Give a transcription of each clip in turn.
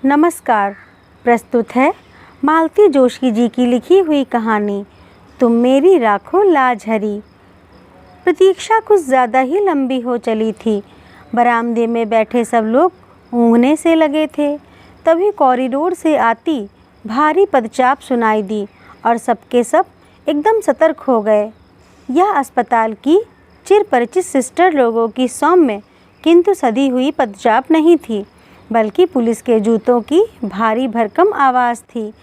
नमस्कार। प्रस्तुत है मालती जोशी जी की लिखी हुई कहानी तुम मेरी राखो लाज हरी। प्रतीक्षा कुछ ज़्यादा ही लंबी हो चली थी। बरामदे में बैठे सब लोग ऊँघने से लगे थे। तभी कॉरिडोर से आती भारी पदचाप सुनाई दी और सबके सब एकदम सतर्क हो गए। यह अस्पताल की चिरपरिचित सिस्टर लोगों की सौम्य किंतु सधी हुई पदचाप नहीं थी, बल्कि पुलिस के जूतों की भारी भरकम आवाज़ थी।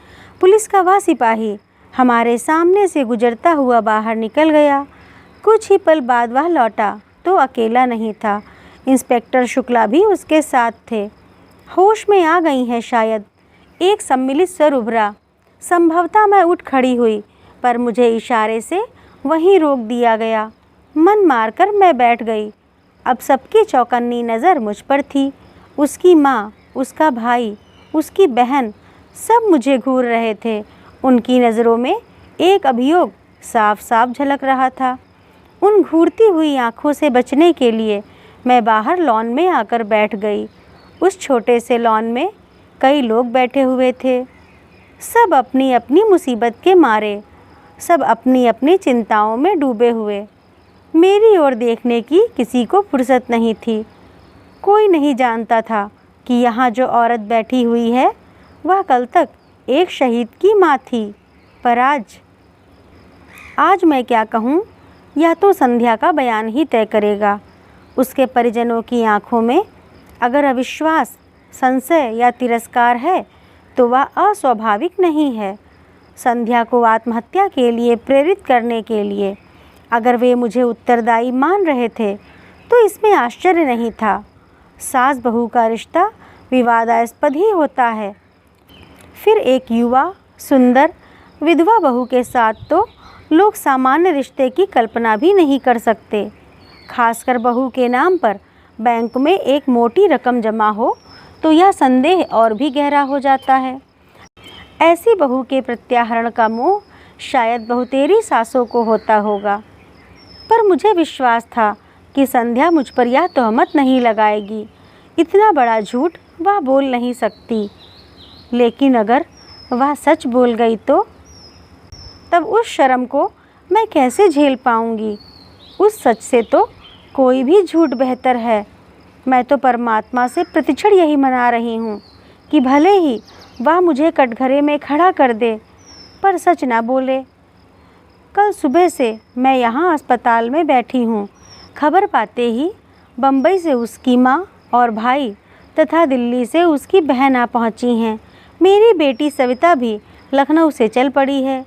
पुलिस का वह सिपाही हमारे सामने से गुजरता हुआ बाहर निकल गया। कुछ ही पल बाद वह लौटा तो अकेला नहीं था, इंस्पेक्टर शुक्ला भी उसके साथ थे। होश में आ गई हैं शायद, एक सम्मिलित स्वर उभरा। संभवतः मैं उठ खड़ी हुई, पर मुझे इशारे से वहीं रोक दिया गया। मन मारकर मैं बैठ गई। अब सबकी चौकन्नी नज़र मुझ पर थी। उसकी माँ, उसका भाई, उसकी बहन, सब मुझे घूर रहे थे। उनकी नज़रों में एक अभियोग साफ साफ झलक रहा था। उन घूरती हुई आँखों से बचने के लिए मैं बाहर लॉन में आकर बैठ गई। उस छोटे से लॉन में कई लोग बैठे हुए थे, सब अपनी अपनी मुसीबत के मारे, सब अपनी अपनी चिंताओं में डूबे हुए। मेरी ओर देखने की किसी को फुर्सत नहीं थी। कोई नहीं जानता था कि यहाँ जो औरत बैठी हुई है वह कल तक एक शहीद की माँ थी। पर आज मैं क्या कहूँ, यह तो संध्या का बयान ही तय करेगा। उसके परिजनों की आँखों में अगर अविश्वास, संशय या तिरस्कार है तो वह अस्वाभाविक नहीं है। संध्या को आत्महत्या के लिए प्रेरित करने के लिए अगर वे मुझे उत्तरदायी मान रहे थे तो इसमें आश्चर्य नहीं था। सास बहू का रिश्ता विवादास्पद ही होता है, फिर एक युवा सुंदर विधवा बहू के साथ तो लोग सामान्य रिश्ते की कल्पना भी नहीं कर सकते। खासकर बहू के नाम पर बैंक में एक मोटी रकम जमा हो तो यह संदेह और भी गहरा हो जाता है। ऐसी बहू के प्रत्याहरण का मोह शायद बहुतेरी सासों को होता होगा, पर मुझे विश्वास था कि संध्या मुझ पर यह तोहमत नहीं लगाएगी। इतना बड़ा झूठ वह बोल नहीं सकती। लेकिन अगर वह सच बोल गई तो तब उस शर्म को मैं कैसे झेल पाऊंगी। उस सच से तो कोई भी झूठ बेहतर है। मैं तो परमात्मा से प्रतिक्षण यही मना रही हूँ कि भले ही वह मुझे कटघरे में खड़ा कर दे, पर सच ना बोले। कल सुबह से मैं यहाँ अस्पताल में बैठी हूँ। खबर पाते ही बम्बई से उसकी माँ और भाई तथा दिल्ली से उसकी बहन आ पहुँची हैं। मेरी बेटी सविता भी लखनऊ से चल पड़ी है।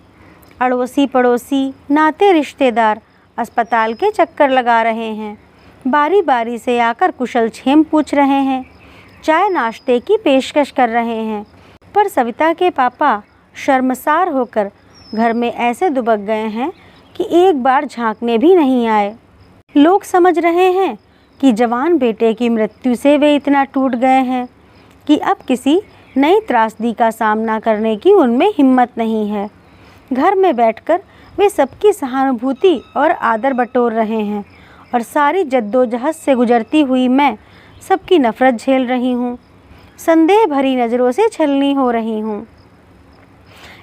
अड़ोसी पड़ोसी, नाते रिश्तेदार अस्पताल के चक्कर लगा रहे हैं। बारी बारी से आकर कुशल क्षेम पूछ रहे हैं, चाय नाश्ते की पेशकश कर रहे हैं। पर सविता के पापा शर्मसार होकर घर में ऐसे दुबक गए हैं कि एक बार झांकने भी नहीं आए। लोग समझ रहे हैं कि जवान बेटे की मृत्यु से वे इतना टूट गए हैं कि अब किसी नई त्रासदी का सामना करने की उनमें हिम्मत नहीं है। घर में बैठकर वे सबकी सहानुभूति और आदर बटोर रहे हैं और सारी जद्दोजहद से गुजरती हुई मैं सबकी नफ़रत झेल रही हूँ। संदेह भरी नज़रों से छलनी हो रही हूँ।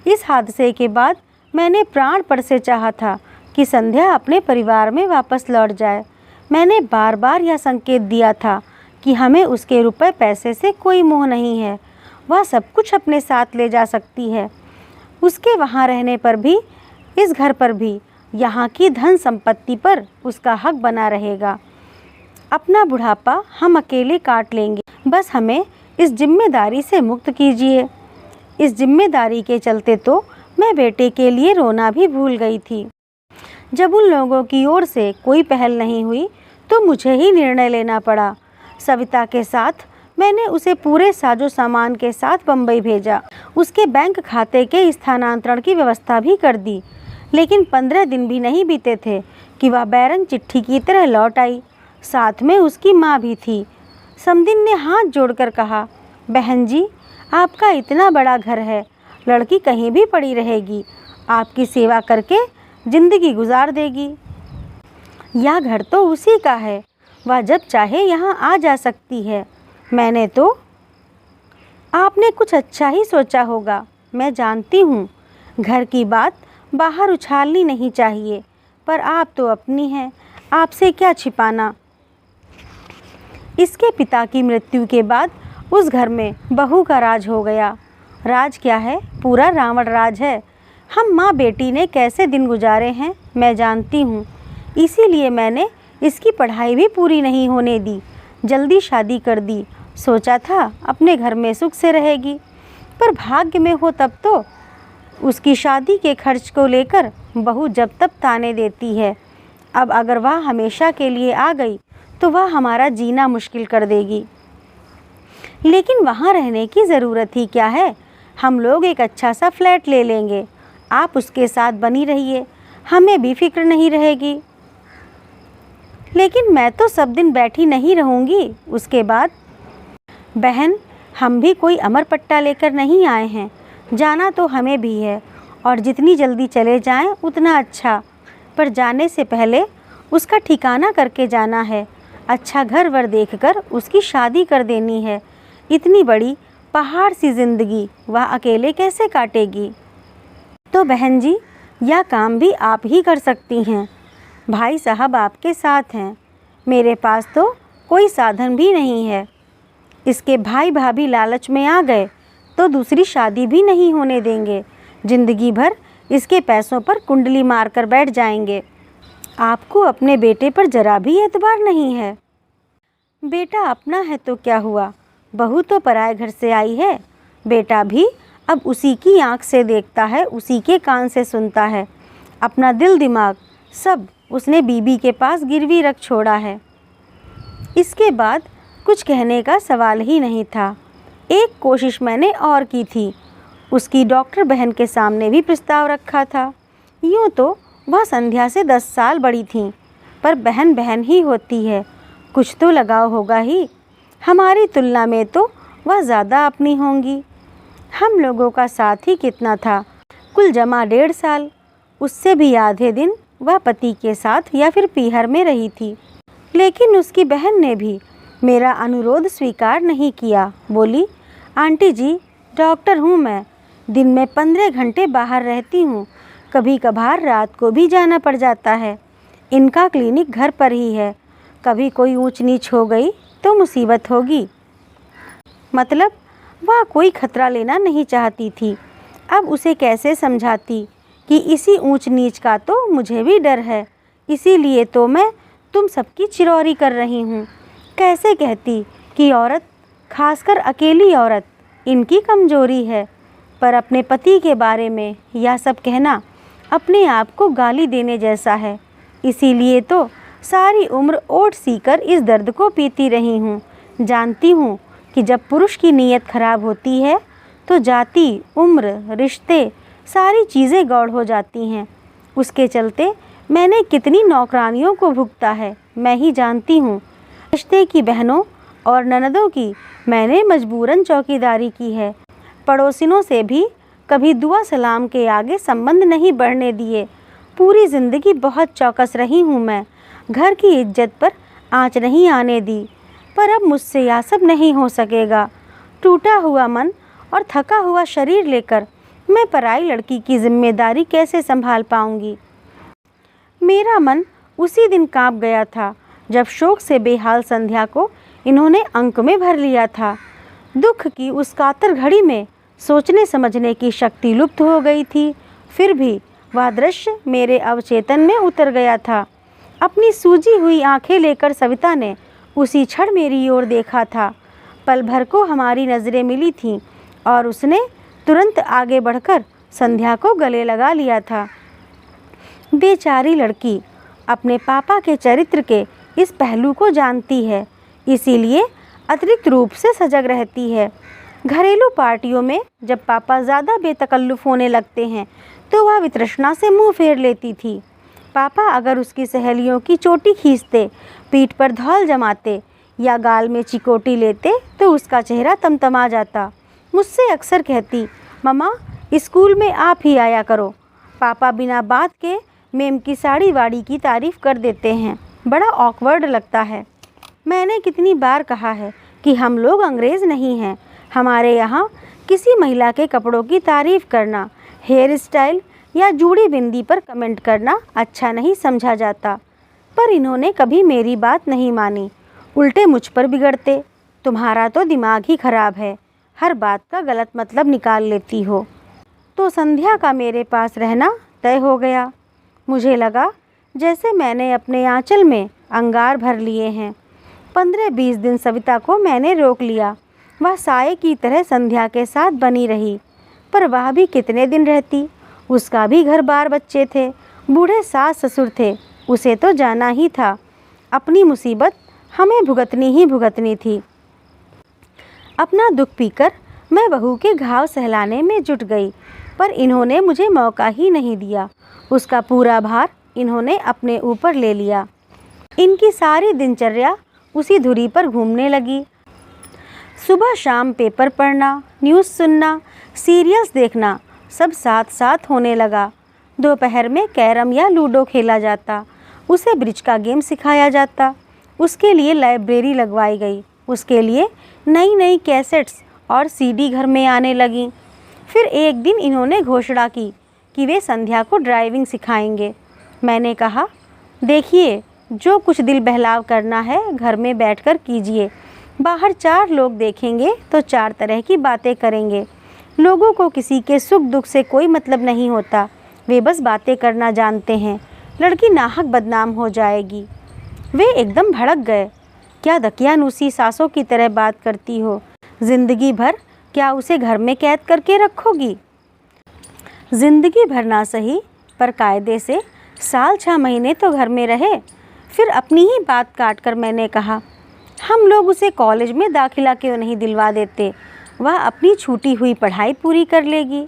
इस हादसे के बाद मैंने प्राणपण से चाहा था कि संध्या अपने परिवार में वापस लौट जाए। मैंने बार बार यह संकेत दिया था कि हमें उसके रुपए पैसे से कोई मोह नहीं है। वह सब कुछ अपने साथ ले जा सकती है। उसके वहाँ रहने पर भी, इस घर पर भी, यहाँ की धन संपत्ति पर उसका हक बना रहेगा। अपना बुढ़ापा हम अकेले काट लेंगे। बस हमें इस जिम्मेदारी से मुक्त कीजिए। इस जिम्मेदारी के चलते तो मैं बेटे के लिए रोना भी भूल गई थी। जब उन लोगों की ओर से कोई पहल नहीं हुई तो मुझे ही निर्णय लेना पड़ा। सविता के साथ मैंने उसे पूरे साजो सामान के साथ बम्बई भेजा। उसके बैंक खाते के स्थानांतरण की व्यवस्था भी कर दी। लेकिन 15 दिन भी नहीं बीते थे कि वह बैरंग चिट्ठी की तरह लौट आई। साथ में उसकी माँ भी थी। समदिन ने हाथ जोड़कर कहा, बहन जी, आपका इतना बड़ा घर है, लड़की कहीं भी पड़ी रहेगी, आपकी सेवा करके जिंदगी गुजार देगी। यह घर तो उसी का है, वह जब चाहे यहाँ आ जा सकती है। मैंने तो आपने कुछ अच्छा ही सोचा होगा, मैं जानती हूँ। घर की बात बाहर उछालनी नहीं चाहिए, पर आप तो अपनी हैं, आपसे क्या छिपाना। इसके पिता की मृत्यु के बाद उस घर में बहू का राज हो गया। राज क्या है, पूरा रावण राज है। हम माँ बेटी ने कैसे दिन गुजारे हैं मैं जानती हूँ। इसीलिए मैंने इसकी पढ़ाई भी पूरी नहीं होने दी, जल्दी शादी कर दी। सोचा था अपने घर में सुख से रहेगी, पर भाग्य में हो तब तो। उसकी शादी के खर्च को लेकर बहू जब तब ताने देती है। अब अगर वह हमेशा के लिए आ गई तो वह हमारा जीना मुश्किल कर देगी। लेकिन वहाँ रहने की ज़रूरत ही क्या है, हम लोग एक अच्छा सा फ्लैट ले लेंगे। आप उसके साथ बनी रहिए, हमें भी फिक्र नहीं रहेगी। लेकिन मैं तो सब दिन बैठी नहीं रहूँगी। उसके बाद बहन, हम भी कोई अमर पट्टा लेकर नहीं आए हैं, जाना तो हमें भी है, और जितनी जल्दी चले जाएं उतना अच्छा। पर जाने से पहले उसका ठिकाना करके जाना है। अच्छा घर वर देखकर उसकी शादी कर देनी है। इतनी बड़ी पहाड़ सी जिंदगी वह अकेले कैसे काटेगी। तो बहन जी, यह काम भी आप ही कर सकती हैं। भाई साहब आपके साथ हैं, मेरे पास तो कोई साधन भी नहीं है। इसके भाई भाभी लालच में आ गए तो दूसरी शादी भी नहीं होने देंगे। जिंदगी भर इसके पैसों पर कुंडली मारकर बैठ जाएंगे। आपको अपने बेटे पर जरा भी एतबार नहीं है। बेटा अपना है तो क्या हुआ, बहू तो पराए घर से आई है। बेटा भी अब उसी की आंख से देखता है, उसी के कान से सुनता है। अपना दिल दिमाग सब उसने बीबी के पास गिरवी रख छोड़ा है। इसके बाद कुछ कहने का सवाल ही नहीं था। एक कोशिश मैंने और की थी, उसकी डॉक्टर बहन के सामने भी प्रस्ताव रखा था। यूँ तो वह संध्या से 10 साल बड़ी थीं, पर बहन बहन ही होती है, कुछ तो लगाव होगा ही। हमारी तुलना में तो वह ज़्यादा अपनी होंगी। हम लोगों का साथ ही कितना था, कुल जमा 1.5 साल। उससे भी आधे दिन वह पति के साथ या फिर पीहर में रही थी। लेकिन उसकी बहन ने भी मेरा अनुरोध स्वीकार नहीं किया। बोली, आंटी जी, डॉक्टर हूँ मैं, दिन में 15 घंटे बाहर रहती हूँ, कभी कभार रात को भी जाना पड़ जाता है। इनका क्लिनिक घर पर ही है, कभी कोई ऊंच नीच हो गई तो मुसीबत होगी। मतलब वह कोई खतरा लेना नहीं चाहती थी। अब उसे कैसे समझाती कि इसी ऊंच नीच का तो मुझे भी डर है, इसीलिए तो मैं तुम सबकी चिरौरी कर रही हूँ। कैसे कहती कि औरत, खासकर अकेली औरत, इनकी कमजोरी है। पर अपने पति के बारे में यह सब कहना अपने आप को गाली देने जैसा है। इसीलिए तो सारी उम्र ओट सीकर इस दर्द को पीती रही हूँ। जानती हूँ कि जब पुरुष की नीयत खराब होती है तो जाति, उम्र, रिश्ते, सारी चीज़ें गौड़ हो जाती हैं। उसके चलते मैंने कितनी नौकरानियों को भुगता है मैं ही जानती हूँ। रिश्ते की बहनों और ननदों की मैंने मजबूरन चौकीदारी की है। पड़ोसिनों से भी कभी दुआ सलाम के आगे संबंध नहीं बढ़ने दिए। पूरी ज़िंदगी बहुत चौकस रही हूँ मैं, घर की इज्जत पर आँच नहीं आने दी। पर अब मुझसे यह सब नहीं हो सकेगा। टूटा हुआ मन और थका हुआ शरीर लेकर मैं पराई लड़की की जिम्मेदारी कैसे संभाल पाऊंगी। मेरा मन उसी दिन कांप गया था जब शोक से बेहाल संध्या को इन्होंने अंक में भर लिया था। दुख की उस कातर घड़ी में सोचने समझने की शक्ति लुप्त हो गई थी। फिर भी वह दृश्य मेरे अवचेतन में उतर गया था। अपनी सूजी हुई आंखें लेकर सविता ने उसी क्षण मेरी ओर देखा था। पल भर को हमारी नज़रें मिली थीं और उसने तुरंत आगे बढ़कर संध्या को गले लगा लिया था। बेचारी लड़की अपने पापा के चरित्र के इस पहलू को जानती है, इसीलिए अतिरिक्त रूप से सजग रहती है। घरेलू पार्टियों में जब पापा ज़्यादा बेतकल्लुफ़ होने लगते हैं तो वह वितृष्णा से मुंह फेर लेती थी। पापा अगर उसकी सहेलियों की चोटी खींचते, पीठ पर धौल जमाते या गाल में चिकोटी लेते तो उसका चेहरा तमतमा जाता। मुझसे अक्सर कहती, मम्मा स्कूल में आप ही आया करो। पापा बिना बात के मेम की साड़ी वाड़ी की तारीफ़ कर देते हैं, बड़ा ऑकवर्ड लगता है। मैंने कितनी बार कहा है कि हम लोग अंग्रेज़ नहीं हैं, हमारे यहाँ किसी महिला के कपड़ों की तारीफ़ करना, हेयर स्टाइल या जूड़ी बिंदी पर कमेंट करना अच्छा नहीं समझा जाता। पर इन्होंने कभी मेरी बात नहीं मानी, उल्टे मुझ पर बिगड़ते। तुम्हारा तो दिमाग ही खराब है, हर बात का गलत मतलब निकाल लेती हो। तो संध्या का मेरे पास रहना तय हो गया। मुझे लगा जैसे मैंने अपने आंचल में अंगार भर लिए हैं। 15-20 दिन सविता को मैंने रोक लिया। वह साये की तरह संध्या के साथ बनी रही। पर वह भी कितने दिन रहती, उसका भी घर बार बच्चे थे, बूढ़े सास ससुर थे, उसे तो जाना ही था। अपनी मुसीबत हमें भुगतनी ही भुगतनी थी। अपना दुख पीकर मैं बहू के घाव सहलाने में जुट गई, पर इन्होंने मुझे मौका ही नहीं दिया। उसका पूरा भार इन्होंने अपने ऊपर ले लिया। इनकी सारी दिनचर्या उसी धुरी पर घूमने लगी। सुबह शाम पेपर पढ़ना, न्यूज़ सुनना, सीरियल्स देखना, सब साथ साथ होने लगा। दोपहर में कैरम या लूडो खेला जाता, उसे ब्रिज का गेम सिखाया जाता। उसके लिए लाइब्रेरी लगवाई गई, उसके लिए नई नई कैसेट्स और सीडी घर में आने लगीं। फिर एक दिन इन्होंने घोषणा की कि वे संध्या को ड्राइविंग सिखाएंगे। मैंने कहा, देखिए, जो कुछ दिल बहलाव करना है घर में बैठकर कीजिए। बाहर 4 लोग देखेंगे तो 4 तरह की बातें करेंगे। लोगों को किसी के सुख दुख से कोई मतलब नहीं होता, वे बस बातें करना जानते हैं। लड़की नाहक बदनाम हो जाएगी। वे एकदम भड़क गए। क्या दकियानूसी सासों की तरह बात करती हो? जिंदगी भर क्या उसे घर में कैद करके रखोगी? जिंदगी भर ना सही, पर कायदे से साल 6 महीने तो घर में रहे। फिर अपनी ही बात काट कर मैंने कहा, हम लोग उसे कॉलेज में दाखिला क्यों नहीं दिलवा देते? वह अपनी छूटी हुई पढ़ाई पूरी कर लेगी।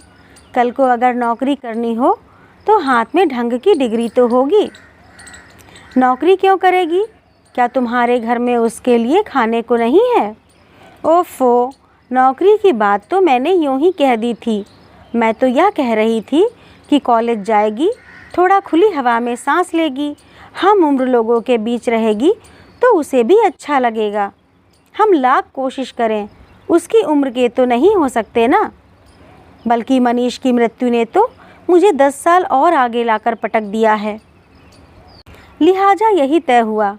कल को अगर नौकरी करनी हो तो हाथ में ढंग की डिग्री तो होगी। नौकरी क्यों करेगी? क्या तुम्हारे घर में उसके लिए खाने को नहीं है? ओफो, नौकरी की बात तो मैंने यूं ही कह दी थी। मैं तो यह कह रही थी कि कॉलेज जाएगी, थोड़ा खुली हवा में सांस लेगी, हम उम्र लोगों के बीच रहेगी तो उसे भी अच्छा लगेगा। हम लाख कोशिश करें, उसकी उम्र के तो नहीं हो सकते ना। बल्कि मनीष की मृत्यु ने तो मुझे 10 साल और आगे लाकर पटक दिया है। लिहाजा यही तय हुआ।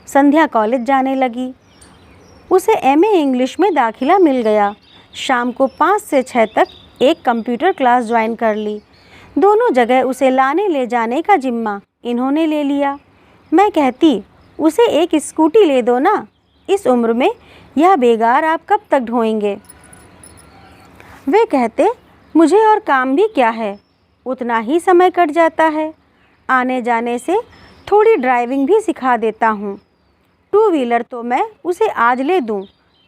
संध्या कॉलेज जाने लगी। उसे एमए इंग्लिश में दाखिला मिल गया। शाम को 5 से 6 तक एक कंप्यूटर क्लास ज्वाइन कर ली। दोनों जगह उसे लाने ले जाने का जिम्मा इन्होंने ले लिया। मैं कहती, उसे एक स्कूटी ले दो ना, इस उम्र में यह बेगार आप कब तक ढोएंगे? वे कहते, मुझे और काम भी क्या है, उतना ही समय कट जाता है। आने जाने से थोड़ी ड्राइविंग भी सिखा देता हूँ। 2 व्हीलर तो मैं उसे आज ले दूँ,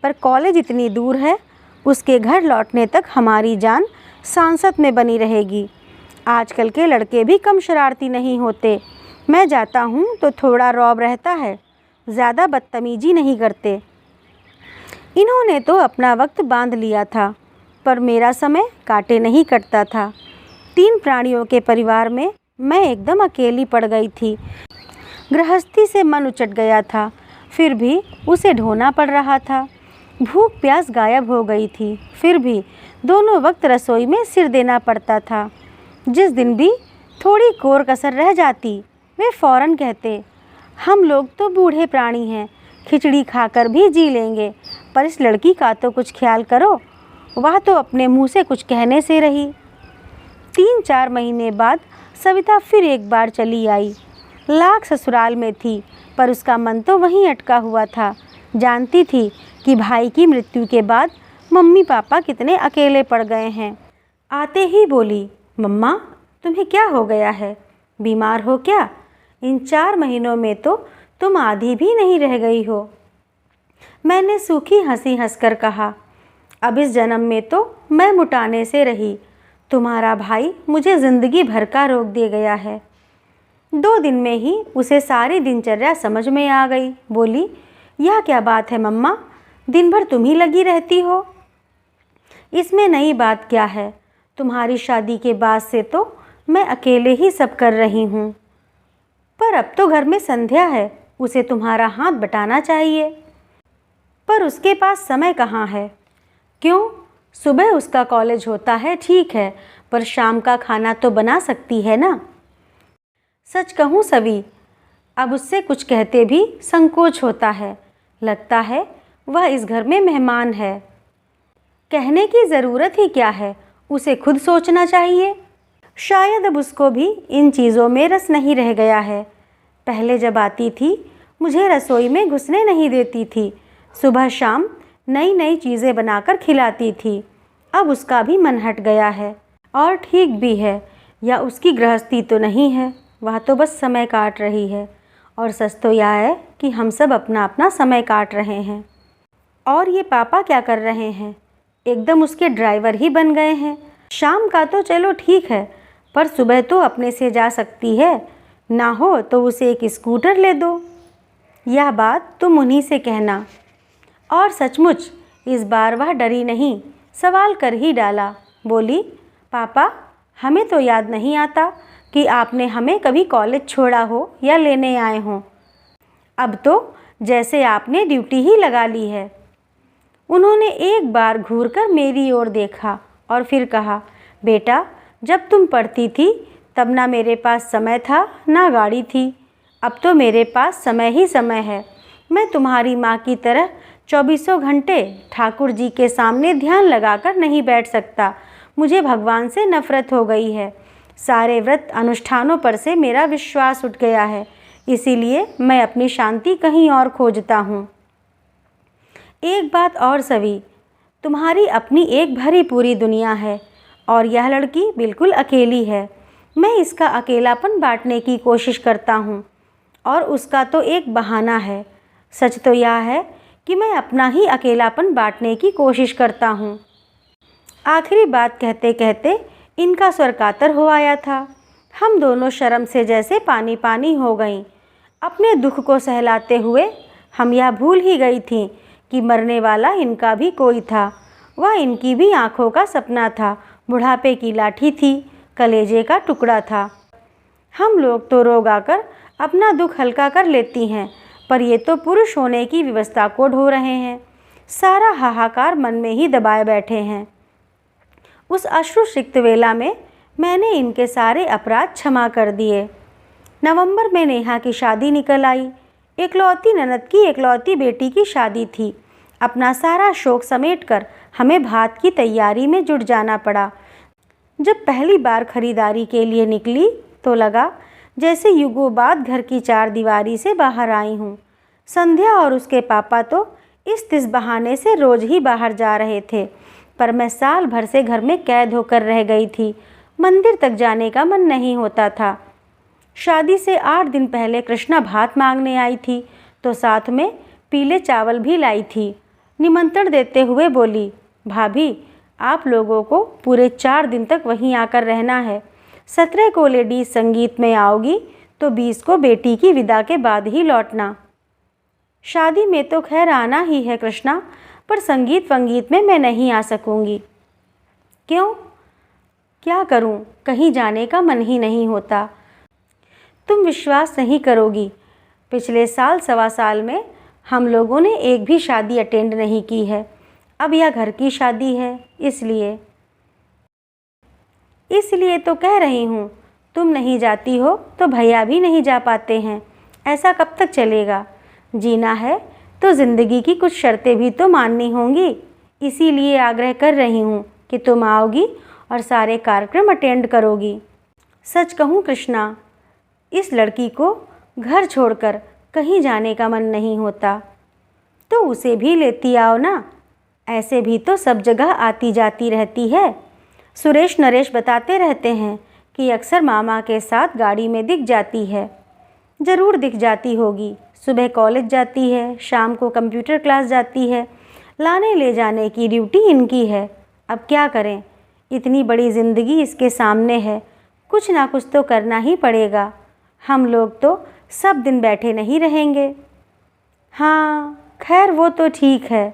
पर कॉलेज इतनी दूर है, उसके घर लौटने तक हमारी जान सांसत में बनी रहेगी। आजकल के लड़के भी कम शरारती नहीं होते। मैं जाता हूँ तो थोड़ा रौब रहता है, ज़्यादा बदतमीजी नहीं करते। इन्होंने तो अपना वक्त बांध लिया था, पर मेरा समय काटे नहीं कटता था। 3 प्राणियों के परिवार में मैं एकदम अकेली पड़ गई थी। गृहस्थी से मन उचट गया था, फिर भी उसे ढोना पड़ रहा था। भूख प्यास गायब हो गई थी, फिर भी दोनों वक्त रसोई में सिर देना पड़ता था। जिस दिन भी थोड़ी कोर कसर रह जाती, वे फौरन कहते, हम लोग तो बूढ़े प्राणी हैं, खिचड़ी खाकर भी जी लेंगे, पर इस लड़की का तो कुछ ख्याल करो। वह तो अपने मुंह से कुछ कहने से रही। 3-4 महीने बाद सविता फिर एक बार चली आई। लाख ससुराल में थी, पर उसका मन तो वहीं अटका हुआ था। जानती थी कि भाई की मृत्यु के बाद मम्मी पापा कितने अकेले पड़ गए हैं। आते ही बोली, मम्मा तुम्हें क्या हो गया है? बीमार हो क्या? इन 4 महीनों में तो तुम आधी भी नहीं रह गई हो। मैंने सूखी हंसी हंसकर कहा, अब इस जन्म में तो मैं मुटाने से रही, तुम्हारा भाई मुझे ज़िंदगी भर का रोक दे गया है। 2 दिन में ही उसे सारी दिनचर्या समझ में आ गई। बोली, यह क्या बात है मम्मा, दिन भर तुम ही लगी रहती हो। इसमें नई बात क्या है, तुम्हारी शादी के बाद से तो मैं अकेले ही सब कर रही हूँ। पर अब तो घर में संध्या है, उसे तुम्हारा हाथ बटाना चाहिए। पर उसके पास समय कहाँ है? क्यों? सुबह उसका कॉलेज होता है, ठीक है, पर शाम का खाना तो बना सकती है ना। सच कहूँ सवी, अब उससे कुछ कहते भी संकोच होता है। लगता है वह इस घर में मेहमान है। कहने की ज़रूरत ही क्या है, उसे खुद सोचना चाहिए। शायद अब उसको भी इन चीज़ों में रस नहीं रह गया है। पहले जब आती थी मुझे रसोई में घुसने नहीं देती थी। सुबह शाम नई नई चीज़ें बनाकर खिलाती थी। अब उसका भी मन हट गया है और ठीक भी है, या उसकी गृहस्थी तो नहीं है, वह तो बस समय काट रही है। और सच तो यह है कि हम सब अपना अपना समय काट रहे हैं। और ये पापा क्या कर रहे हैं? एकदम उसके ड्राइवर ही बन गए हैं। शाम का तो चलो ठीक है, पर सुबह तो अपने से जा सकती है, ना हो तो उसे एक स्कूटर ले दो। यह बात तुम उन्हीं से कहना। और सचमुच इस बार वह डरी नहीं, सवाल कर ही डाला। बोली, पापा हमें तो याद नहीं आता कि आपने हमें कभी कॉलेज छोड़ा हो या लेने आए हों। अब तो जैसे आपने ड्यूटी ही लगा ली है। उन्होंने एक बार घूरकर मेरी ओर देखा और फिर कहा, बेटा जब तुम पढ़ती थी तब ना मेरे पास समय था ना गाड़ी थी। अब तो मेरे पास समय ही समय है। मैं तुम्हारी माँ की तरह 24 घंटे ठाकुर जी के सामने ध्यान लगाकर नहीं बैठ सकता। मुझे भगवान से नफरत हो गई है। सारे व्रत अनुष्ठानों पर से मेरा विश्वास उठ गया है, इसीलिए मैं अपनी शांति कहीं और खोजता हूँ। एक बात और सवी, तुम्हारी अपनी एक भरी पूरी दुनिया है और यह लड़की बिल्कुल अकेली है। मैं इसका अकेलापन बांटने की कोशिश करता हूँ और उसका तो एक बहाना है। सच तो यह है कि मैं अपना ही अकेलापन बांटने की कोशिश करता हूँ। आखिरी बात कहते कहते इनका स्वर कातर हो आया था। हम दोनों शर्म से जैसे पानी पानी हो गईं। अपने दुख को सहलाते हुए हम यह भूल ही गई थीं कि मरने वाला इनका भी कोई था। वह इनकी भी आँखों का सपना था, बुढ़ापे की लाठी थी, कलेजे का टुकड़ा था। हम लोग तो रो गाकर अपना दुख हल्का कर लेती हैं, पर ये तो पुरुष होने की व्यवस्था को ढो रहे हैं। सारा हाहाकार मन में ही दबाए बैठे हैं। उस अश्रुसिक्त वेला में मैंने इनके सारे अपराध क्षमा कर दिए। नवंबर में नेहा की शादी निकल आई। इकलौती ननद की इकलौती बेटी की शादी थी। अपना सारा शौक समेटकर हमें भात की तैयारी में जुट जाना पड़ा। जब पहली बार खरीदारी के लिए निकली तो लगा जैसे युगों बाद घर की चार दीवारी से बाहर आई हूँ। संध्या और उसके पापा तो इस तिस बहाने से रोज ही बाहर जा रहे थे, पर मैं साल भर से घर में कैद होकर रह गई थी। मंदिर तक जाने का मन नहीं होता था। शादी से 8 दिन पहले कृष्णा भात मांगने आई थी तो साथ में पीले चावल भी लाई थी। निमंत्रण देते हुए बोली, भाभी आप लोगों को पूरे 4 दिन तक वहीं आकर रहना है। 17 को लेडीज संगीत में आओगी तो 20 को बेटी की विदा के बाद ही लौटना। शादी में तो खैर आना ही है कृष्णा, पर संगीत वंगीत में मैं नहीं आ सकूंगी। क्यों? क्या करूं, कहीं जाने का मन ही नहीं होता। तुम विश्वास नहीं करोगी, पिछले साल सवा साल में हम लोगों ने एक भी शादी अटेंड नहीं की है। अब यह घर की शादी है, इसलिए तो कह रही हूँ। तुम नहीं जाती हो तो भैया भी नहीं जा पाते हैं। ऐसा कब तक चलेगा? जीना है तो ज़िंदगी की कुछ शर्तें भी तो माननी होंगी। इसीलिए आग्रह कर रही हूँ कि तुम आओगी और सारे कार्यक्रम अटेंड करोगी। सच कहूँ कृष्णा, इस लड़की को घर छोड़कर कहीं जाने का मन नहीं होता, तो उसे भी लेती आओ ना। ऐसे भी तो सब जगह आती जाती रहती है। सुरेश नरेश बताते रहते हैं कि अक्सर मामा के साथ गाड़ी में दिख जाती है। ज़रूर दिख जाती होगी। सुबह कॉलेज जाती है, शाम को कंप्यूटर क्लास जाती है। लाने ले जाने की ड्यूटी इनकी है। अब क्या करें, इतनी बड़ी ज़िंदगी इसके सामने है, कुछ ना कुछ तो करना ही पड़ेगा। हम लोग तो सब दिन बैठे नहीं रहेंगे। हाँ खैर वो तो ठीक है,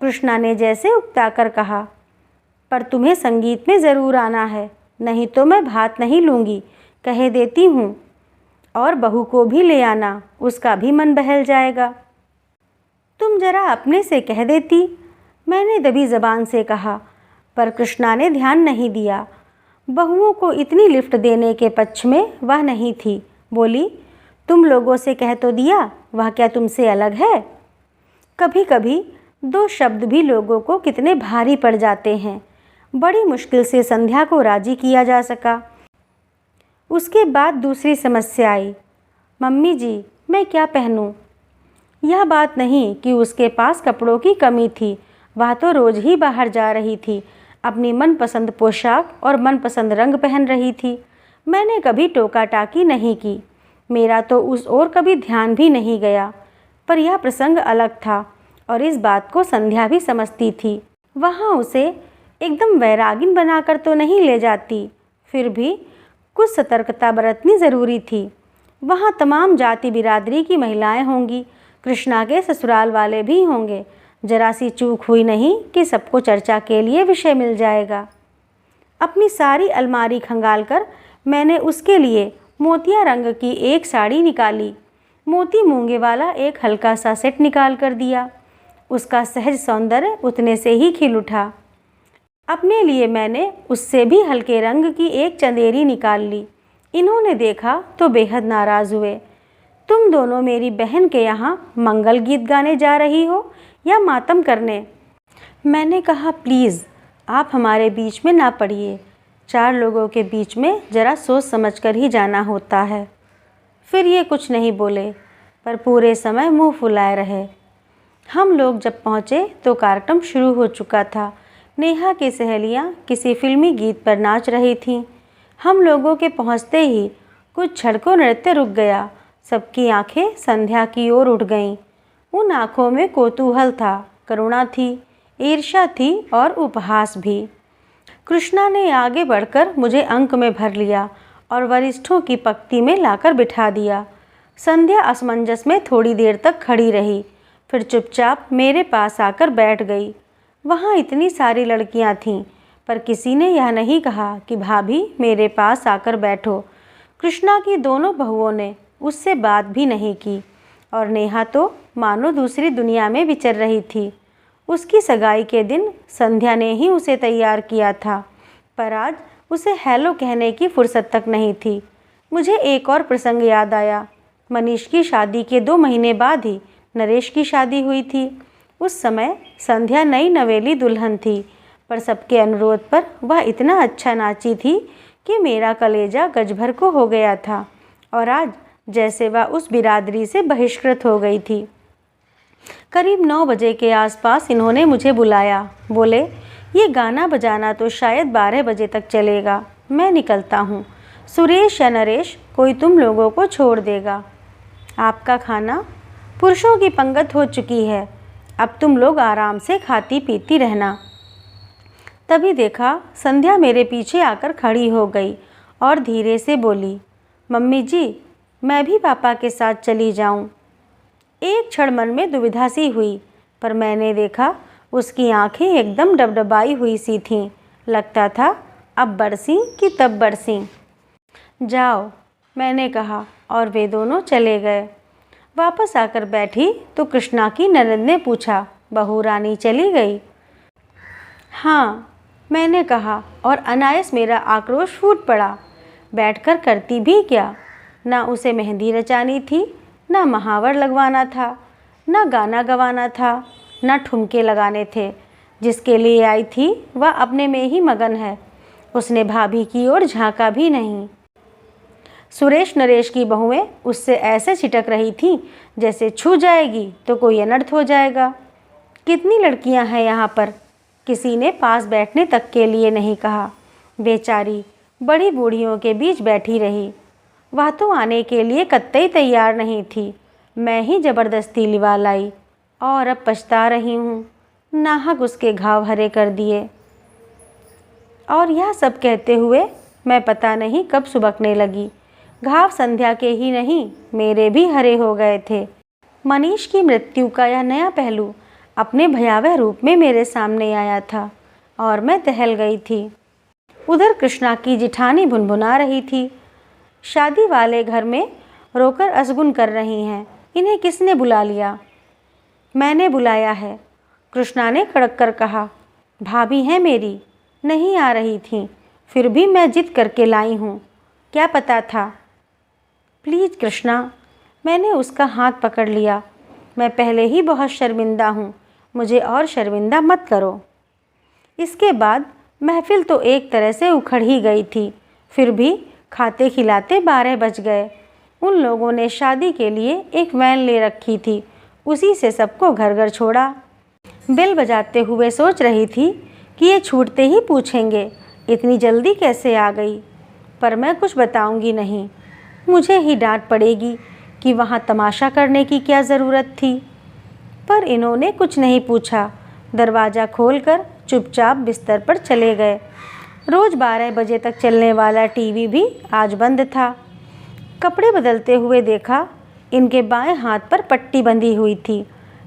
कृष्णा ने जैसे उकता कर कहा, पर तुम्हें संगीत में ज़रूर आना है, नहीं तो मैं भात नहीं लूँगी, कह देती हूँ। और बहू को भी ले आना, उसका भी मन बहल जाएगा। तुम जरा अपने से कह देती, मैंने दबी ज़बान से कहा, पर कृष्णा ने ध्यान नहीं दिया। बहुओं को इतनी लिफ्ट देने के पक्ष में वह नहीं थी। बोली, तुम लोगों से कह तो दिया, वह क्या तुमसे अलग है? कभी कभी दो शब्द भी लोगों को कितने भारी पड़ जाते हैं। बड़ी मुश्किल से संध्या को राजी किया जा सका। उसके बाद दूसरी समस्या आई। मम्मी जी, मैं क्या पहनूं? यह बात नहीं कि उसके पास कपड़ों की कमी थी, वह तो रोज़ ही बाहर जा रही थी, अपनी मनपसंद पोशाक और मनपसंद रंग पहन रही थी। मैंने कभी टोका टाकी नहीं की, मेरा तो उस ओर कभी ध्यान भी नहीं गया। पर यह प्रसंग अलग था और इस बात को संध्या भी समझती थी। वहाँ उसे एकदम वैरागिन बनाकर तो नहीं ले जाती, फिर भी कुछ सतर्कता बरतनी ज़रूरी थी। वहाँ तमाम जाति बिरादरी की महिलाएं होंगी, कृष्णा के ससुराल वाले भी होंगे। जरा सी चूक हुई नहीं कि सबको चर्चा के लिए विषय मिल जाएगा। अपनी सारी अलमारी खंगाल कर मैंने उसके लिए मोतिया रंग की एक साड़ी निकाली। मोती मूंगे वाला एक हल्का सा सेट निकाल कर दिया। उसका सहज सौंदर्य उतने से ही खिल उठा। अपने लिए मैंने उससे भी हल्के रंग की एक चंदेरी निकाल ली। इन्होंने देखा तो बेहद नाराज़ हुए। तुम दोनों मेरी बहन के यहाँ मंगल गीत गाने जा रही हो या मातम करने? मैंने कहा, प्लीज़ आप हमारे बीच में ना पड़िए। 4 लोगों के बीच में ज़रा सोच समझ कर ही जाना होता है। फिर ये कुछ नहीं बोले, पर पूरे समय मुंह फुलाए रहे। हम लोग जब पहुँचे तो कार्यक्रम शुरू हो चुका था। नेहा की सहेलियाँ किसी फिल्मी गीत पर नाच रही थीं। हम लोगों के पहुँचते ही कुछ क्षण को नृत्य रुक गया। सबकी आंखें संध्या की ओर उठ गईं। उन आँखों में कौतूहल था, करुणा थी, ईर्ष्या थी और उपहास भी। कृष्णा ने आगे बढ़कर मुझे अंक में भर लिया और वरिष्ठों की पंक्ति में लाकर बिठा दिया। संध्या असमंजस में थोड़ी देर तक खड़ी रही, फिर चुपचाप मेरे पास आकर बैठ गई। वहाँ इतनी सारी लड़कियाँ थीं, पर किसी ने यह नहीं कहा कि भाभी मेरे पास आकर बैठो। कृष्णा की दोनों बहुओं ने उससे बात भी नहीं की और नेहा तो मानो दूसरी दुनिया में विचर रही थी। उसकी सगाई के दिन संध्या ने ही उसे तैयार किया था, पर आज उसे हेलो कहने की फुर्सत तक नहीं थी। मुझे एक और प्रसंग याद आया। मनीष की शादी के 2 महीने बाद ही नरेश की शादी हुई थी। उस समय संध्या नई नवेली दुल्हन थी, पर सबके अनुरोध पर वह इतना अच्छा नाची थी कि मेरा कलेजा गजभर को हो गया था। और आज जैसे वह उस बिरादरी से बहिष्कृत हो गई थी। करीब 9 बजे के आसपास इन्होंने मुझे बुलाया। बोले, ये गाना बजाना तो शायद 12 बजे तक चलेगा, मैं निकलता हूँ। सुरेश या नरेश कोई तुम लोगों को छोड़ देगा। आपका खाना पुरुषों की पंगत हो चुकी है, अब तुम लोग आराम से खाती पीती रहना। तभी देखा संध्या मेरे पीछे आकर खड़ी हो गई और धीरे से बोली, मम्मी जी, मैं भी पापा के साथ चली जाऊं। एक क्षण मन में दुविधा सी हुई, पर मैंने देखा उसकी आंखें एकदम डबडबाई हुई सी थीं। लगता था अब बरसीं कि तब बरसीं। जाओ, मैंने कहा और वे दोनों चले गए। वापस आकर बैठी तो कृष्णा की ननद ने पूछा, बहू रानी चली गई? हाँ, मैंने कहा और अनायास मेरा आक्रोश फूट पड़ा। बैठकर करती भी क्या? ना उसे मेहंदी रचानी थी, ना महावर लगवाना था, ना गाना गवाना था, ना ठुमके लगाने थे। जिसके लिए आई थी वह अपने में ही मगन है। उसने भाभी की ओर झांका भी नहीं। सुरेश नरेश की बहुएं उससे ऐसे छिटक रही थीं जैसे छू जाएगी तो कोई अनर्थ हो जाएगा। कितनी लड़कियां हैं यहाँ पर, किसी ने पास बैठने तक के लिए नहीं कहा। बेचारी बड़ी बूढ़ियों के बीच बैठी रही। वह तो आने के लिए कतई तैयार नहीं थी, मैं ही ज़बरदस्ती लिवा लाई और अब पछता रही हूँ। नाहक उसके घाव हरे कर दिए। और यह सब कहते हुए मैं पता नहीं कब सुबकने लगी। घाव संध्या के ही नहीं, मेरे भी हरे हो गए थे। मनीष की मृत्यु का यह नया पहलू अपने भयावह रूप में मेरे सामने आया था और मैं दहल गई थी। उधर कृष्णा की जिठानी भुनभुना रही थी। शादी वाले घर में रोकर असगुन कर रही हैं। इन्हें किसने बुला लिया? मैंने बुलाया है। कृष्णा ने कड़क कर कहा। भाभी हैं मेरी, नहीं आ रही थीं, फिर भी मैं जिद करके लाई हूँ। क्या पता था? प्लीज़ कृष्णा, मैंने उसका हाथ पकड़ लिया। मैं पहले ही बहुत शर्मिंदा हूँ, मुझे और शर्मिंदा मत करो। इसके बाद महफिल तो एक तरह से उखड़ ही गई थी। फिर भी खाते खिलाते 12 बज गए। उन लोगों ने शादी के लिए एक वैन ले रखी थी, उसी से सबको घर घर छोड़ा। बेल बजाते हुए सोच रही थी कि ये छूटते ही पूछेंगे इतनी जल्दी कैसे आ गई, पर मैं कुछ बताऊंगी नहीं। मुझे ही डांट पड़ेगी कि वहाँ तमाशा करने की क्या ज़रूरत थी। पर इन्होंने कुछ नहीं पूछा। दरवाज़ा खोलकर चुपचाप बिस्तर पर चले गए। रोज़ 12 बजे तक चलने वाला टीवी भी आज बंद था। कपड़े बदलते हुए देखा, इनके बाएं हाथ पर पट्टी बंधी हुई थी।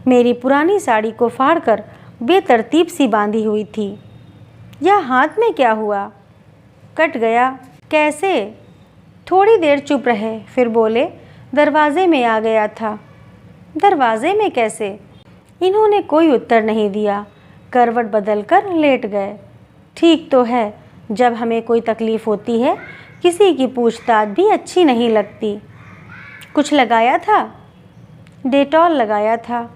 मेरी पुरानी साड़ी को फाड़कर बेतरतीब सी बांधी हुई थी। यह हाथ में क्या हुआ? कट गया? कैसे? थोड़ी देर चुप रहे, फिर बोले, दरवाजे में आ गया था। दरवाजे में कैसे? इन्होंने कोई उत्तर नहीं दिया। करवट बदलकर लेट गए। ठीक तो है, जब हमें कोई तकलीफ़ होती है किसी की पूछताछ भी अच्छी नहीं लगती। कुछ लगाया था? डेटॉल लगाया था।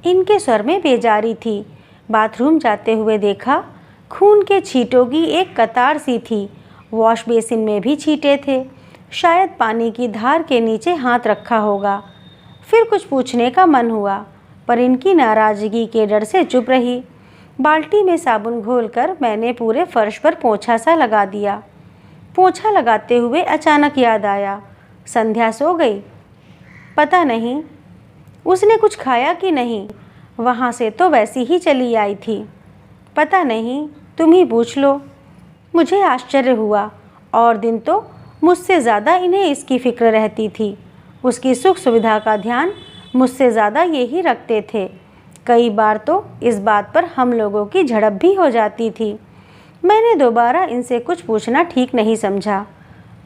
इनके स्वर में बेजारी थी। बाथरूम जाते हुए देखा, खून के छींटों की एक कतार सी थी। वॉश बेसिन में भी छींटे थे। शायद पानी की धार के नीचे हाथ रखा होगा। फिर कुछ पूछने का मन हुआ, पर इनकी नाराज़गी के डर से चुप रही। बाल्टी में साबुन घोलकर मैंने पूरे फर्श पर पोंछा सा लगा दिया। पोंछा लगाते हुए अचानक याद आया, संध्या सो गई? पता नहीं। उसने कुछ खाया कि नहीं? वहाँ से तो वैसी ही चली आई थी। पता नहीं, तुम ही पूछ लो। मुझे आश्चर्य हुआ। और दिन तो मुझसे ज़्यादा इन्हें इसकी फ़िक्र रहती थी। उसकी सुख सुविधा का ध्यान मुझसे ज़्यादा ये ही रखते थे। कई बार तो इस बात पर हम लोगों की झड़प भी हो जाती थी। मैंने दोबारा इनसे कुछ पूछना ठीक नहीं समझा।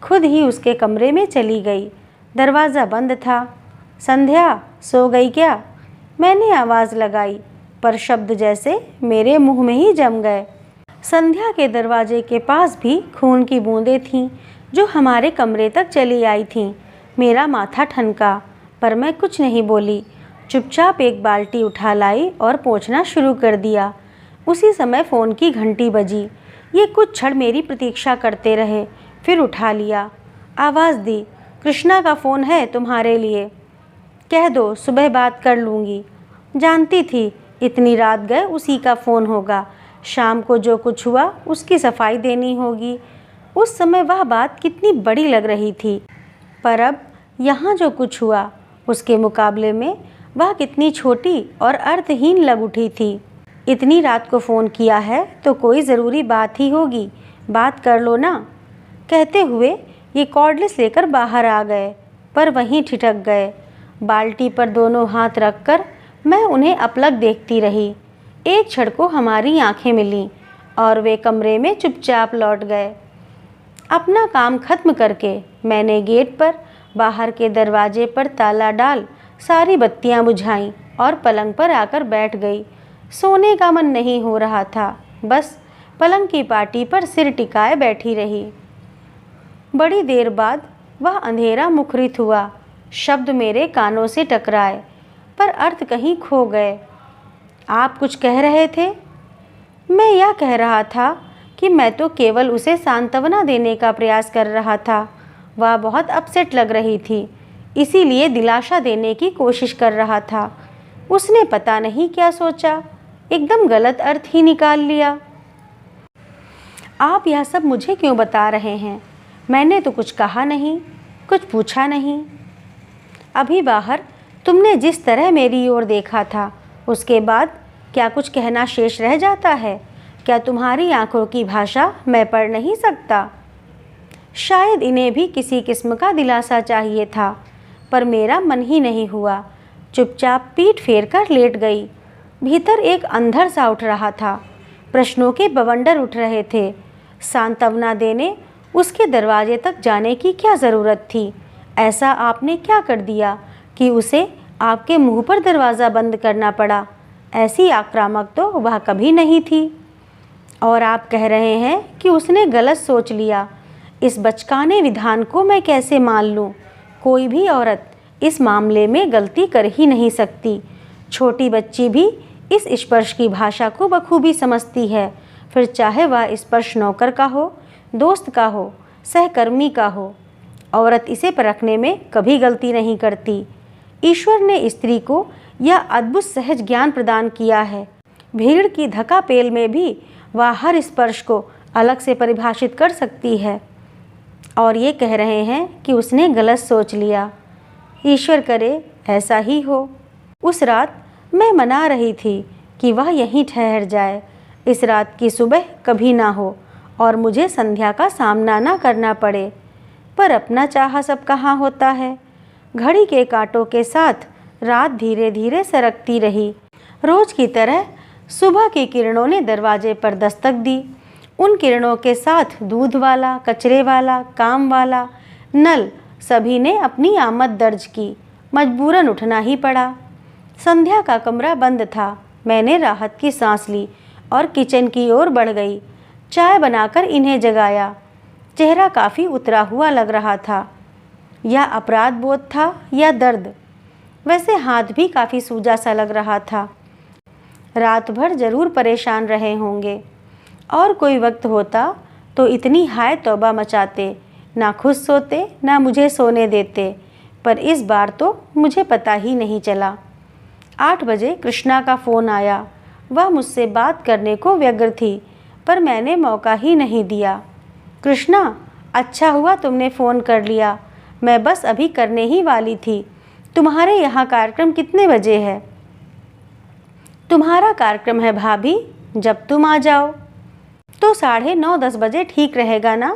खुद ही उसके कमरे में चली गई। दरवाज़ा बंद था। संध्या सो गई क्या? मैंने आवाज़ लगाई, पर शब्द जैसे मेरे मुंह में ही जम गए। संध्या के दरवाजे के पास भी खून की बूंदें थीं जो हमारे कमरे तक चली आई थीं। मेरा माथा ठनका, पर मैं कुछ नहीं बोली। चुपचाप एक बाल्टी उठा लाई और पोंछना शुरू कर दिया। उसी समय फ़ोन की घंटी बजी। ये कुछ क्षण मेरी प्रतीक्षा करते रहे, फिर उठा लिया। आवाज़ दी, कृष्णा का फ़ोन है तुम्हारे लिए। कह दो सुबह बात कर लूँगी। जानती थी इतनी रात गए उसी का फ़ोन होगा। शाम को जो कुछ हुआ उसकी सफाई देनी होगी। उस समय वह बात कितनी बड़ी लग रही थी, पर अब यहाँ जो कुछ हुआ उसके मुकाबले में वह कितनी छोटी और अर्थहीन लग उठी थी। इतनी रात को फ़ोन किया है तो कोई ज़रूरी बात ही होगी, बात कर लो ना। कहते हुए ये कॉर्डलेस लेकर बाहर आ गए, पर वहीं ठिठक गए। बाल्टी पर दोनों हाथ रखकर मैं उन्हें अपलक देखती रही। एक क्षण को हमारी आंखें मिलीं और वे कमरे में चुपचाप लौट गए। अपना काम खत्म करके मैंने गेट पर बाहर के दरवाजे पर ताला डाल सारी बत्तियां बुझाईं और पलंग पर आकर बैठ गई। सोने का मन नहीं हो रहा था, बस पलंग की पाटी पर सिर टिकाए बैठी रही। बड़ी देर बाद वह अंधेरा मुखरित हुआ। शब्द मेरे कानों से टकराए, पर अर्थ कहीं खो गए। आप कुछ कह रहे थे? मैं यह कह रहा था कि मैं तो केवल उसे सांत्वना देने का प्रयास कर रहा था। वह बहुत अपसेट लग रही थी, इसीलिए दिलासा देने की कोशिश कर रहा था। उसने पता नहीं क्या सोचा, एकदम गलत अर्थ ही निकाल लिया। आप यह सब मुझे क्यों बता रहे हैं? मैंने तो कुछ कहा नहीं, कुछ पूछा नहीं। अभी बाहर तुमने जिस तरह मेरी ओर देखा था, उसके बाद क्या कुछ कहना शेष रह जाता है? क्या तुम्हारी आंखों की भाषा मैं पढ़ नहीं सकता? शायद इन्हें भी किसी किस्म का दिलासा चाहिए था, पर मेरा मन ही नहीं हुआ। चुपचाप पीठ फेर कर लेट गई। भीतर एक अंधर सा उठ रहा था। प्रश्नों के बवंडर उठ रहे थे। सांत्वना देने उसके दरवाजे तक जाने की क्या ज़रूरत थी? ऐसा आपने क्या कर दिया कि उसे आपके मुंह पर दरवाज़ा बंद करना पड़ा? ऐसी आक्रामक तो वह कभी नहीं थी। और आप कह रहे हैं कि उसने गलत सोच लिया। इस बचकाने विधान को मैं कैसे मान लूं? कोई भी औरत इस मामले में गलती कर ही नहीं सकती। छोटी बच्ची भी इस स्पर्श की भाषा को बखूबी समझती है, फिर चाहे वह स्पर्श नौकर का हो, दोस्त का हो, सहकर्मी का हो। औरत इसे परखने में कभी गलती नहीं करती। ईश्वर ने स्त्री को यह अद्भुत सहज ज्ञान प्रदान किया है। भीड़ की धक्का-पेल में भी वह हर स्पर्श को अलग से परिभाषित कर सकती है। और ये कह रहे हैं कि उसने गलत सोच लिया। ईश्वर करे ऐसा ही हो। उस रात मैं मना रही थी कि वह यहीं ठहर जाए, इस रात की सुबह कभी ना हो और मुझे संध्या का सामना ना करना पड़े। पर अपना चाहा सब कहाँ होता है। घड़ी के कांटों के साथ रात धीरे धीरे सरकती रही। रोज की तरह सुबह की किरणों ने दरवाजे पर दस्तक दी। उन किरणों के साथ दूध वाला, कचरे वाला, काम वाला, नल सभी ने अपनी आमद दर्ज की। मजबूरन उठना ही पड़ा। संध्या का कमरा बंद था। मैंने राहत की सांस ली और किचन की ओर बढ़ गई। चाय बनाकर इन्हें जगाया। चेहरा काफ़ी उतरा हुआ लग रहा था। या अपराध बोध था या दर्द। वैसे हाथ भी काफ़ी सूजा सा लग रहा था। रात भर जरूर परेशान रहे होंगे। और कोई वक्त होता तो इतनी हाय तौबा मचाते, ना खुद सोते ना मुझे सोने देते, पर इस बार तो मुझे पता ही नहीं चला। 8 बजे कृष्णा का फ़ोन आया। वह मुझसे बात करने को व्यग्र थी, पर मैंने मौका ही नहीं दिया। कृष्णा, अच्छा हुआ तुमने फ़ोन कर लिया, मैं बस अभी करने ही वाली थी। तुम्हारे यहाँ कार्यक्रम कितने बजे है? तुम्हारा कार्यक्रम है भाभी, जब तुम आ जाओ। तो 9:30-10 बजे ठीक रहेगा ना?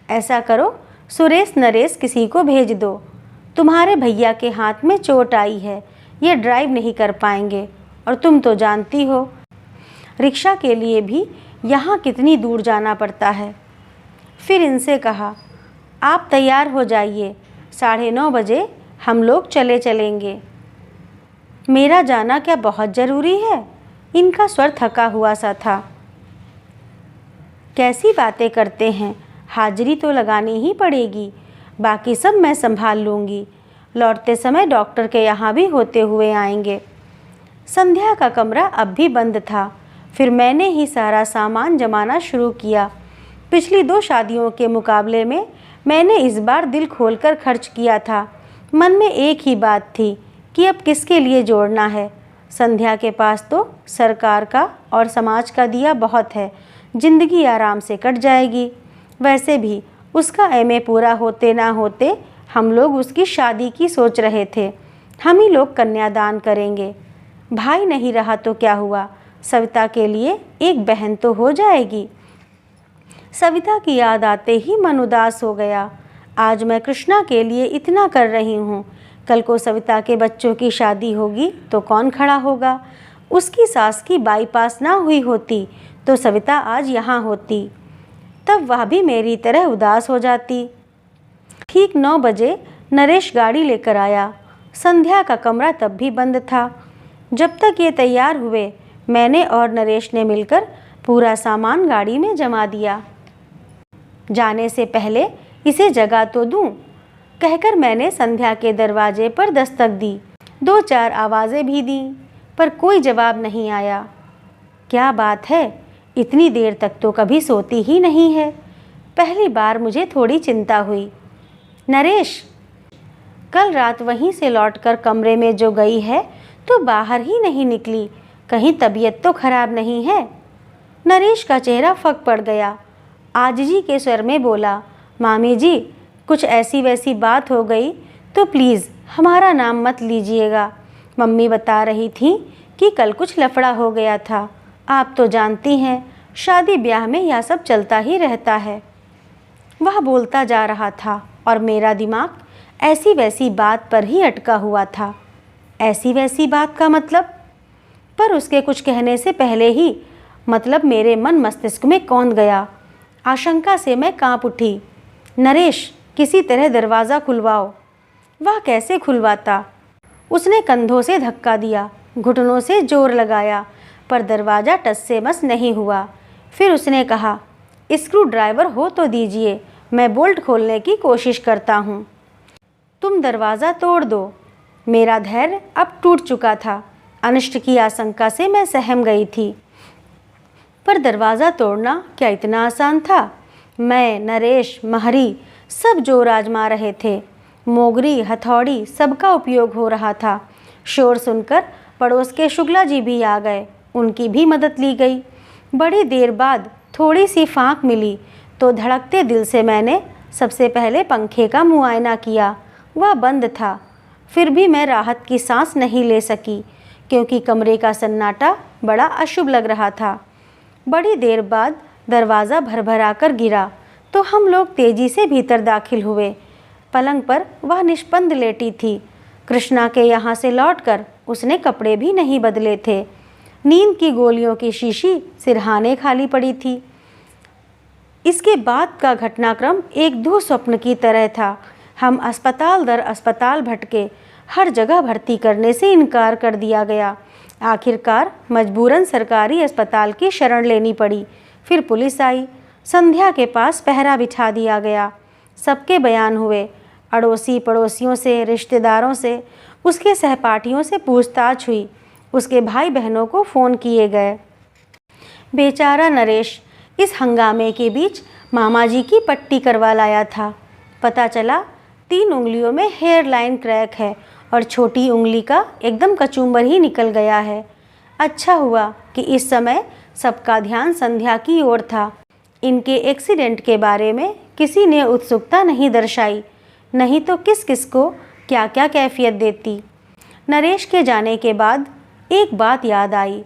ऐसा करो, सुरेश नरेश किसी को भेज दो। तुम्हारे भैया के हाथ में चोट आई है, ये ड्राइव नहीं कर पाएंगे। और तुम तो जानती हो रिक्शा के लिए भी यहाँ कितनी दूर जाना पड़ता है। फिर इनसे कहा, आप तैयार हो जाइए, 9:30 बजे हम लोग चलेंगे। मेरा जाना क्या बहुत ज़रूरी है? इनका स्वर थका हुआ सा था। कैसी बातें करते हैं, हाजिरी तो लगानी ही पड़ेगी, बाकी सब मैं संभाल लूँगी। लौटते समय डॉक्टर के यहाँ भी होते हुए आएंगे। संध्या का कमरा अब भी बंद था। फिर मैंने ही सारा सामान जमाना शुरू किया। पिछली 2 शादियों के मुकाबले में मैंने इस बार दिल खोलकर खर्च किया था। मन में एक ही बात थी कि अब किसके लिए जोड़ना है। संध्या के पास तो सरकार का और समाज का दिया बहुत है, जिंदगी आराम से कट जाएगी। वैसे भी उसका एमए पूरा होते ना होते हम लोग उसकी शादी की सोच रहे थे। हम ही लोग कन्यादान करेंगे। भाई नहीं रहा तो क्या हुआ, सविता के लिए एक बहन तो हो जाएगी। सविता की याद आते ही मन उदास हो गया। आज मैं कृष्णा के लिए इतना कर रही हूँ, कल को सविता के बच्चों की शादी होगी तो कौन खड़ा होगा। उसकी सास की बाईपास ना हुई होती तो सविता आज यहाँ होती, तब वह भी मेरी तरह उदास हो जाती। ठीक 9 बजे नरेश गाड़ी लेकर आया। संध्या का कमरा तब भी बंद था। जब तक ये तैयार हुए, मैंने और नरेश ने मिलकर पूरा सामान गाड़ी में जमा दिया। जाने से पहले इसे जगा तो दूं, कहकर मैंने संध्या के दरवाजे पर दस्तक दी। 2-4 आवाज़ें भी दी, पर कोई जवाब नहीं आया। क्या बात है, इतनी देर तक तो कभी सोती ही नहीं है। पहली बार मुझे थोड़ी चिंता हुई। नरेश, कल रात वहीं से लौटकर कमरे में जो गई है तो बाहर ही नहीं निकली, कहीं तबीयत तो खराब नहीं है? नरेश का चेहरा फक पड़ गया। आजिजी के स्वर में बोला, मामी जी, कुछ ऐसी वैसी बात हो गई तो प्लीज़ हमारा नाम मत लीजिएगा। मम्मी बता रही थी कि कल कुछ लफड़ा हो गया था। आप तो जानती हैं, शादी ब्याह में यह सब चलता ही रहता है। वह बोलता जा रहा था और मेरा दिमाग ऐसी वैसी बात पर ही अटका हुआ था। ऐसी वैसी बात का मतलब? पर उसके कुछ कहने से पहले ही मतलब मेरे मन मस्तिष्क में कौंध गया। आशंका से मैं कांप उठी। नरेश, किसी तरह दरवाज़ा खुलवाओ। वह कैसे खुलवाता? उसने कंधों से धक्का दिया। घुटनों से जोर लगाया, पर दरवाज़ा टस से मस नहीं हुआ। फिर उसने कहा, स्क्रू ड्राइवर हो तो दीजिए, मैं बोल्ट खोलने की कोशिश करता हूँ। तुम दरवाज़ा तोड़ दो। मेरा धैर्य अब टूट चुका था। अनिष्ट की आशंका से मैं सहम गई थी। पर दरवाज़ा तोड़ना क्या इतना आसान था? मैं, नरेश, महरी सब जोर आजमा रहे थे। मोगरी, हथौड़ी सबका उपयोग हो रहा था। शोर सुनकर पड़ोस के शुक्ला जी भी आ गए। उनकी भी मदद ली गई। बड़ी देर बाद थोड़ी सी फांक मिली तो धड़कते दिल से मैंने सबसे पहले पंखे का मुआयना किया। वह बंद था। फिर भी मैं राहत की सांस नहीं ले सकी, क्योंकि कमरे का सन्नाटा बड़ा अशुभ लग रहा था। बड़ी देर बाद दरवाज़ा भरभरा कर गिरा तो हम लोग तेजी से भीतर दाखिल हुए। पलंग पर वह निष्पंद लेटी थी। कृष्णा के यहाँ से लौटकर उसने कपड़े भी नहीं बदले थे। नींद की गोलियों की शीशी सिरहाने खाली पड़ी थी। इसके बाद का घटनाक्रम एक दुःस्वप्न की तरह था। हम अस्पताल दर अस्पताल भटके, हर जगह भर्ती करने से इनकार कर दिया गया। आखिरकार मजबूरन सरकारी अस्पताल की शरण लेनी पड़ी। फिर पुलिस आई। संध्या के पास पहरा बिठा दिया गया। सबके बयान हुए। अड़ोसी पड़ोसियों से, रिश्तेदारों से, उसके सहपाठियों से पूछताछ हुई। उसके भाई बहनों को फ़ोन किए गए। बेचारा नरेश इस हंगामे के बीच मामा जी की पट्टी करवा लाया था। पता चला 3 उंगलियों में हेयर लाइन क्रैक है और छोटी उंगली का एकदम कचूमर ही निकल गया है। अच्छा हुआ कि इस समय सबका ध्यान संध्या की ओर था। इनके एक्सीडेंट के बारे में किसी ने उत्सुकता नहीं दर्शाई, नहीं तो किस किस को क्या क्या कैफियत देती। नरेश के जाने के बाद एक बात याद आई।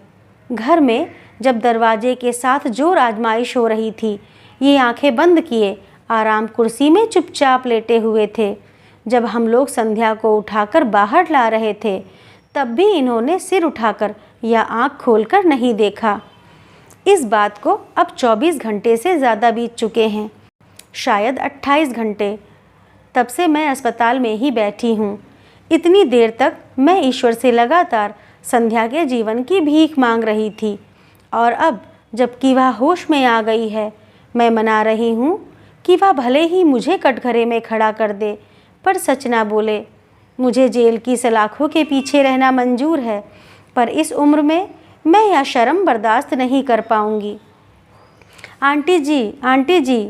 घर में जब दरवाजे के साथ जोर आजमाइश हो रही थी, ये आंखें बंद किए आराम कुर्सी में चुपचाप लेटे हुए थे। जब हम लोग संध्या को उठाकर बाहर ला रहे थे, तब भी इन्होंने सिर उठाकर या आंख खोलकर नहीं देखा। इस बात को अब 24 घंटे से ज़्यादा बीत चुके हैं, शायद 28 घंटे। तब से मैं अस्पताल में ही बैठी हूँ। इतनी देर तक मैं ईश्वर से लगातार संध्या के जीवन की भीख मांग रही थी, और अब जबकि वह होश में आ गई है, मैं मना रही हूँ कि वह भले ही मुझे कटघरे में खड़ा कर दे, पर सच ना बोले। मुझे जेल की सलाखों के पीछे रहना मंजूर है, पर इस उम्र में मैं यह शर्म बर्दाश्त नहीं कर पाऊंगी। आंटी जी,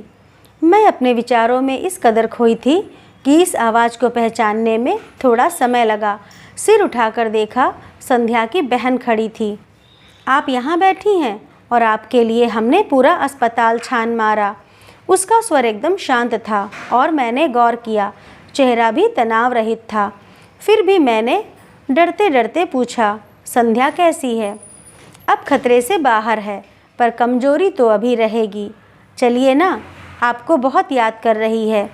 मैं अपने विचारों में इस कदर खोई थी कि इस आवाज़ को पहचानने में थोड़ा समय लगा। सिर उठाकर देखा, संध्या की बहन खड़ी थी। आप यहाँ बैठी हैं और आपके लिए हमने पूरा अस्पताल छान मारा। उसका स्वर एकदम शांत था और मैंने गौर किया, चेहरा भी तनाव रहित था। फिर भी मैंने डरते डरते पूछा, संध्या कैसी है? अब खतरे से बाहर है, पर कमजोरी तो अभी रहेगी। चलिए ना, आपको बहुत याद कर रही है।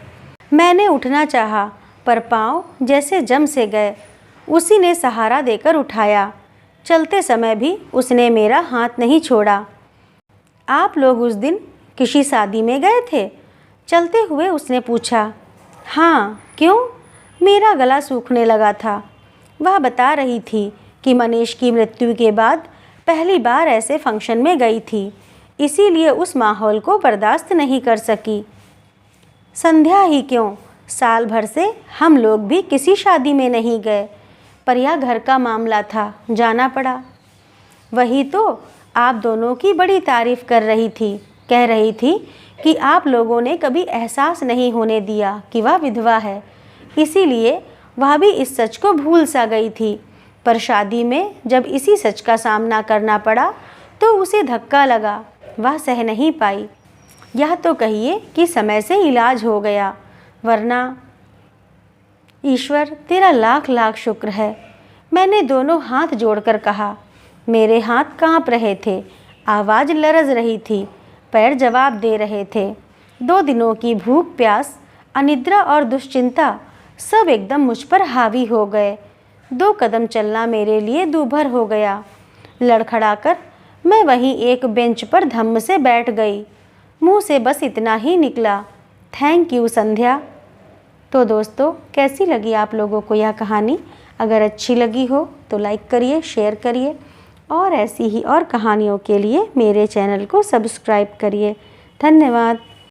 मैंने उठना चाहा, पर पाँव जैसे जम से गए। उसी ने सहारा देकर उठाया। चलते समय भी उसने मेरा हाथ नहीं छोड़ा। आप लोग उस दिन किसी शादी में गए थे? चलते हुए उसने पूछा। हाँ, क्यों? मेरा गला सूखने लगा था। वह बता रही थी कि मनीष की मृत्यु के बाद पहली बार ऐसे फंक्शन में गई थी, इसीलिए उस माहौल को बर्दाश्त नहीं कर सकी। संध्या ही क्यों, साल भर से हम लोग भी किसी शादी में नहीं गए, पर यह घर का मामला था, जाना पड़ा। वही तो आप दोनों की बड़ी तारीफ कर रही थी, कह रही थी कि आप लोगों ने कभी एहसास नहीं होने दिया कि वह विधवा है, इसीलिए वह भी इस सच को भूल सा गई थी। पर शादी में जब इसी सच का सामना करना पड़ा तो उसे धक्का लगा, वह सह नहीं पाई। यह तो कहिए कि समय से इलाज हो गया, वरना। ईश्वर तेरा लाख लाख शुक्र है, मैंने दोनों हाथ जोड़कर कहा। मेरे हाथ कांप रहे थे, आवाज़ लरज रही थी, पैर जवाब दे रहे थे। 2 दिनों की भूख प्यास, अनिद्रा और दुश्चिंता सब एकदम मुझ पर हावी हो गए। 2 कदम चलना मेरे लिए दूभर हो गया। लड़खड़ाकर मैं वहीं एक बेंच पर धम्म से बैठ गई। मुंह से बस इतना ही निकला, थैंक यू संध्या। तो दोस्तों, कैसी लगी आप लोगों को यह कहानी? अगर अच्छी लगी हो तो लाइक करिए, शेयर करिए और ऐसी ही और कहानियों के लिए मेरे चैनल को सब्सक्राइब करिए। धन्यवाद।